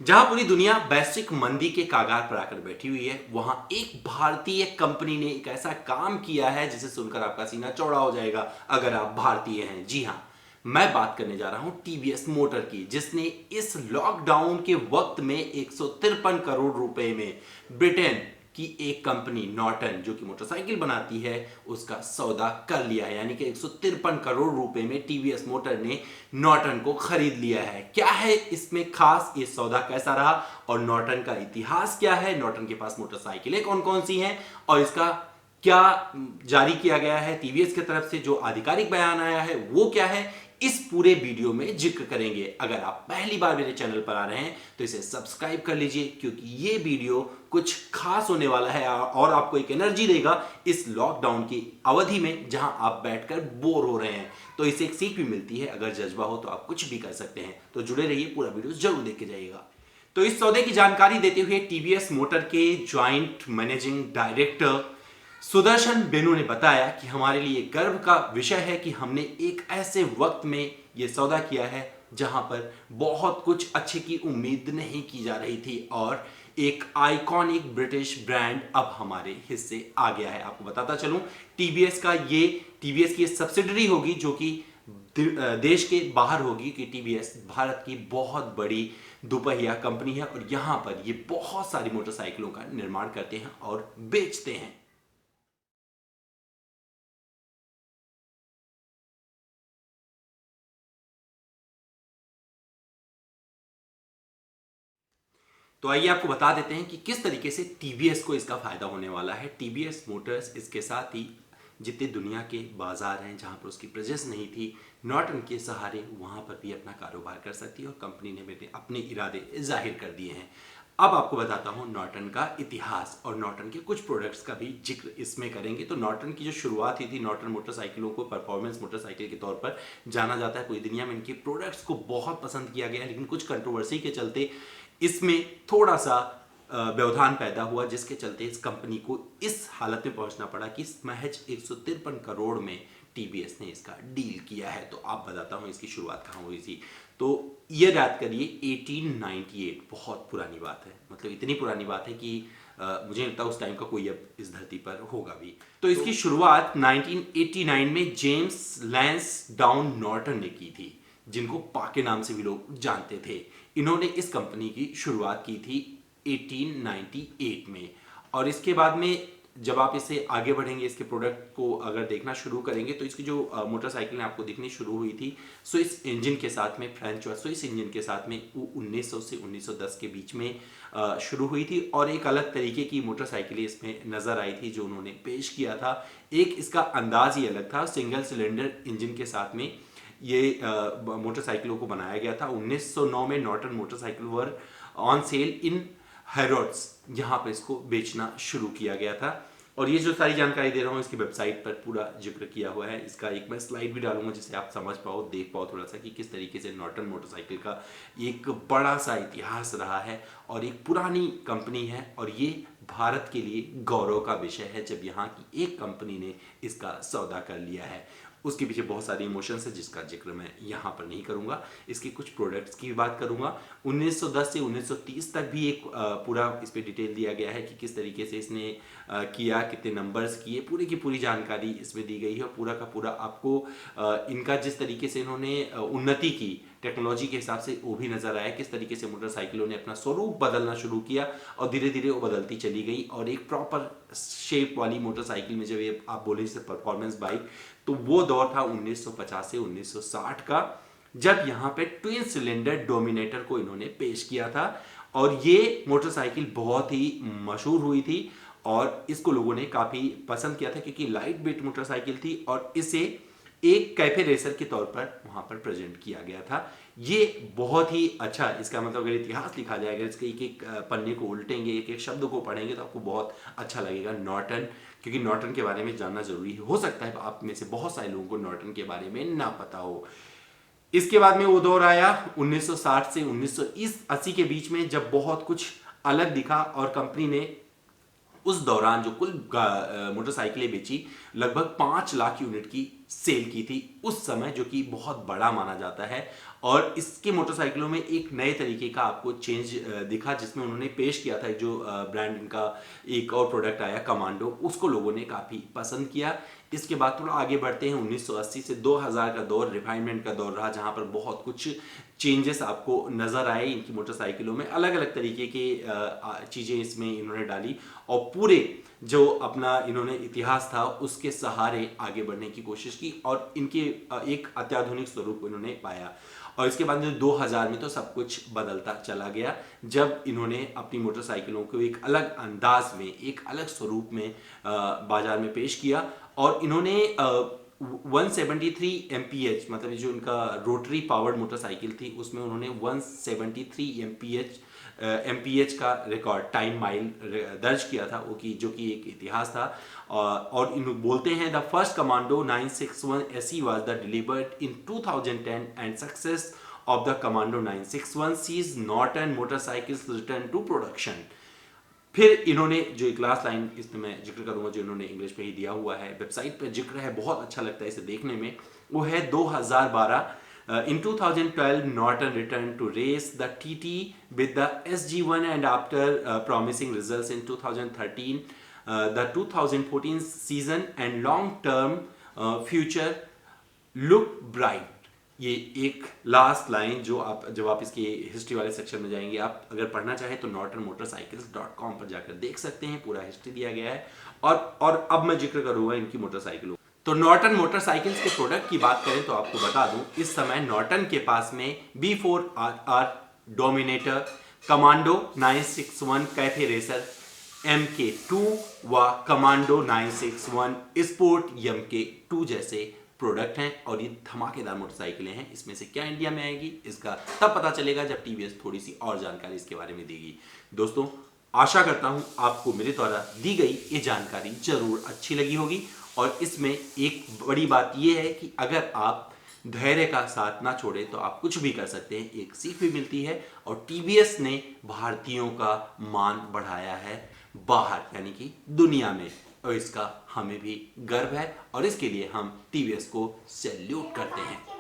जहां पूरी दुनिया वैश्विक मंदी के कगार पर आकर बैठी हुई है, वहां एक भारतीय कंपनी ने एक ऐसा काम किया है जिसे सुनकर आपका सीना चौड़ा हो जाएगा अगर आप भारतीय हैं। जी हां, मैं बात करने जा रहा हूं टीवीएस मोटर की, जिसने इस लॉकडाउन के वक्त में 153 करोड़ रुपए में ब्रिटेन की एक कंपनी नॉर्टन, जो कि मोटरसाइकिल बनाती है, उसका सौदा कर लिया है। यानी कि 153 करोड़ रुपए में टीवीएस मोटर ने नॉर्टन को खरीद लिया है। क्या है इसमें खास, ये सौदा कैसा रहा और नॉर्टन का इतिहास क्या है, नॉर्टन के पास मोटरसाइकिलें कौन कौन सी हैं और इसका क्या जारी किया गया है टीवीएस की तरफ से, जो आधिकारिक बयान आया है वो क्या है, इस पूरे वीडियो में जिक्र करेंगे। अगर आप पहली बार मेरे चैनल पर आ रहे हैं तो इसे सब्सक्राइब कर लीजिए, क्योंकि ये वीडियो कुछ खास होने वाला है और आपको एक एनर्जी देगा इस लॉकडाउन की अवधि में जहां आप बैठकर बोर हो रहे हैं। तो इससे एक सीख भी मिलती है, अगर जज्बा हो तो आप कुछ भी कर सकते हैं। तो जुड़े रहिए, पूरा वीडियो जरूर देख के जाइएगा। तो इस सौदे की जानकारी देते हुए टीवीएस मोटर के joint managing director Sudarshan Venu ने बताया कि हमारे लिए गर्व का विषय है कि हमने एक ऐसे वक्त में यह सौदा किया है जहां पर बहुत कुछ अच्छे की उम्मीद नहीं की जा रही थी और एक आइकॉनिक ब्रिटिश ब्रांड अब हमारे हिस्से आ गया है। आपको बताता चलूं, टीवीएस की सब्सिडरी होगी जो कि देश के बाहर होगी, कि टीवीएस भारत की बहुत बड़ी दोपहिया कंपनी है और यहां पर ये बहुत सारी मोटरसाइकिलों का निर्माण करते हैं और बेचते हैं। तो आइए आपको बता देते हैं कि किस तरीके से टीवीएस को इसका फायदा होने वाला है। टीवीएस मोटर्स इसके साथ ही जितने दुनिया के बाजार हैं जहां पर उसकी प्रेजेंस नहीं थी, नॉर्टन के सहारे वहां पर भी अपना कारोबार कर सकती है और कंपनी ने अपने इरादे जाहिर कर दिए हैं। अब आपको बताता हूं नॉर्टन का इतिहास और नॉर्टन के कुछ प्रोडक्ट्स का भी जिक्र इसमें करेंगे। तो नॉर्टन की जो शुरुआत हुई थी, नॉर्टन मोटरसाइकिलों को परफॉर्मेंस मोटरसाइकिल के तौर पर जाना जाता है पूरी दुनिया में। इनके प्रोडक्ट्स को बहुत पसंद किया गया, लेकिन कुछ कंट्रोवर्सी के चलते इसमें थोड़ा सा व्यवधान पैदा हुआ, जिसके चलते इस कंपनी को इस हालत में पहुंचना पड़ा कि महज 153 करोड़ में टीवीएस ने इसका डील किया है। तो आप बताता हूं इसकी शुरुआत कहां हुई थी। तो ये याद करिए 1898, बहुत पुरानी बात है, मतलब इतनी पुरानी बात है कि मुझे लगता है उस टाइम का कोई अब इस धरती पर होगा भी। तो इसकी शुरुआत 1989 में जेम्स लैंस डाउन नॉर्टन ने की थी, जिनको पा के नाम से भी लोग जानते थे। इन्होंने इस कंपनी की शुरुआत की थी 1898 में। और इसके बाद में जब आप इसे आगे बढ़ेंगे, इसके प्रोडक्ट को अगर देखना शुरू करेंगे, तो इसकी जो मोटरसाइकिल आपको दिखनी शुरू हुई थी स्विस इंजन के साथ में, फ्रेंच और स्विस इंजन के साथ में, वो 1900 से 1910 के बीच में शुरू हुई थी। और एक अलग तरीके की मोटरसाइकिल इसमें नज़र आई थी जो उन्होंने पेश किया था। एक इसका अंदाज ही अलग था, सिंगल सिलेंडर इंजन के साथ में ये मोटरसाइकिलों को बनाया गया था। 1909 में Norton motorcycle were on sale in Harrods, यहाँ पर इसको बेचना शुरू किया गया था। और ये जो सारी जानकारी दे रहा हूँ इसकी वेबसाइट पर पूरा जिक्र किया हुआ है। इसका एक मैं स्लाइड भी डालूंगा जिससे आप समझ पाओ, देख पाओ थोड़ा सा कि किस तरीके से नॉर्टन मोटरसाइकिल का एक बड़ा सा इतिहास रहा है और एक पुरानी कंपनी है। और ये भारत के लिए गौरव का विषय है जब यहाँ की एक कंपनी ने इसका सौदा कर लिया है। उसके पीछे बहुत सारे इमोशंस है जिसका जिक्र मैं यहाँ पर नहीं करूँगा। इसके कुछ प्रोडक्ट्स की बात करूँगा। 1910 से 1930 तक भी एक पूरा इस पर डिटेल दिया गया है कि किस तरीके से इसने किया, कितने नंबर्स किए, पूरी की पूरी जानकारी इसमें दी गई है। और पूरा का पूरा आपको इनका जिस तरीके से इन्होंने उन्नति की टेक्नोलॉजी के हिसाब से वो भी नजर आया, किस तरीके से मोटरसाइकिलों ने अपना स्वरूप बदलना शुरू किया और धीरे धीरे वो बदलती चली गई। और एक प्रॉपर शेप वाली मोटरसाइकिल में जब ये आप बोले जैसे परफॉर्मेंस बाइक, तो वो दौर था 1950 से 1960 का, जब यहाँ पे ट्विन सिलेंडर डोमिनेटर को इन्होंने पेश किया था। और ये मोटरसाइकिल बहुत ही मशहूर हुई थी और इसको लोगों ने काफ़ी पसंद किया था, क्योंकि लाइट वेट मोटरसाइकिल थी और इसे एक कैफे रेसर के तौर पर वहाँ पर प्रेजेंट किया गया था। ये बहुत ही अच्छा, इसका मतलब अगर इतिहास लिखा जाए, अगर इसके एक एक पन्ने को उल्टेंगे, एक एक शब्द को पढ़ेंगे, तो आपको बहुत अच्छा लगेगा नॉर्टन, क्योंकि नॉर्टन के बारे में जानना जरूरी है। हो सकता है आप में से बहुत सारे लोगों को नॉर्टन के बारे में ना पता हो। इसके बाद में वो दौर आया 1960 से 1980 के बीच में, जब बहुत कुछ अलग दिखा और कंपनी ने उस दौरान जो कुल मोटरसाइकिलें बेची लगभग 5 लाख यूनिट की सेल की थी उस समय, जो कि बहुत बड़ा माना जाता है। और इसके मोटरसाइकिलों में एक नए तरीके का आपको चेंज दिखा, जिसमें उन्होंने पेश किया था जो ब्रांड इनका एक और प्रोडक्ट आया कमांडो, उसको लोगों ने काफ़ी पसंद किया। इसके बाद थोड़ा आगे बढ़ते हैं, 1980 से 2000 का दौर रिफाइनमेंट का दौर रहा, जहां पर बहुत कुछ चेंजेस आपको नज़र आए इनकी मोटरसाइकिलों में। अलग अलग तरीके की चीज़ें इसमें इन्होंने डाली और पूरे जो अपना इन्होंने इतिहास था उसके सहारे आगे बढ़ने की कोशिश की और इनके एक अत्याधुनिक स्वरूप इन्होंने पाया। और इसके बाद 2000 में तो सब कुछ बदलता चला गया, जब इन्होंने अपनी मोटरसाइकिलों को एक अलग अंदाज में, एक अलग स्वरूप में बाजार में पेश किया। और इन्होंने 173 MPH, मतलब जो इनका रोटरी पावर्ड मोटरसाइकिल थी उसमें उन्होंने 173 MPH का रिकॉर्ड टाइम माइल दर्ज किया था, वो की जो कि एक इतिहास था। और इन बोलते हैं the first Commando 961 SE was the delivered in 2010 and success of the Commando 961 sees Norton motorcycles return to production. फिर इन्होंने जो एक लास्ट लाइन इसमें मैं जिक्र करूंगा, जो इन्होंने इंग्लिश में ही दिया हुआ है, वेबसाइट पे जिक्र है, बहुत अच्छा लगता है इसे देखने में, वो है 2012 in 2012 Norton returned to race the TT with the SG1 and after promising results in 2013 the 2014 season and long term future look bright। ये एक लास्ट लाइन जो आप जब आप इसकी हिस्ट्री वाले सेक्शन में जाएंगे, आप अगर पढ़ना चाहें तो nortonmotorcycles.com पर जाकर देख सकते हैं, पूरा हिस्ट्री दिया गया है। और अब मैं जिक्र करूंगा इनकी मोटरसाइकिलों। तो नॉर्टन मोटरसाइकिल्स के प्रोडक्ट की बात करें तो आपको बता दूं, इस समय नॉर्टन के पास में B4RR dominator, commando 961 cafe racer MK2 व कमांडो 961 स्पोर्ट MK2 जैसे प्रोडक्ट हैं। और ये धमाकेदार मोटरसाइकिलें हैं। इसमें से क्या इंडिया में आएगी इसका तब पता चलेगा जब टीवीएस थोड़ी सी और जानकारी इसके बारे में देगी। दोस्तों, आशा करता हूं आपको मेरे द्वारा दी गई ये जानकारी जरूर अच्छी लगी होगी। और इसमें एक बड़ी बात यह है कि अगर आप धैर्य का साथ ना छोड़े तो आप कुछ भी कर सकते हैं, एक सीख भी मिलती है। और टीवीएस ने भारतीयों का मान बढ़ाया है बाहर, यानी कि दुनिया में, और इसका हमें भी गर्व है और इसके लिए हम टीवीएस को सैल्यूट करते हैं।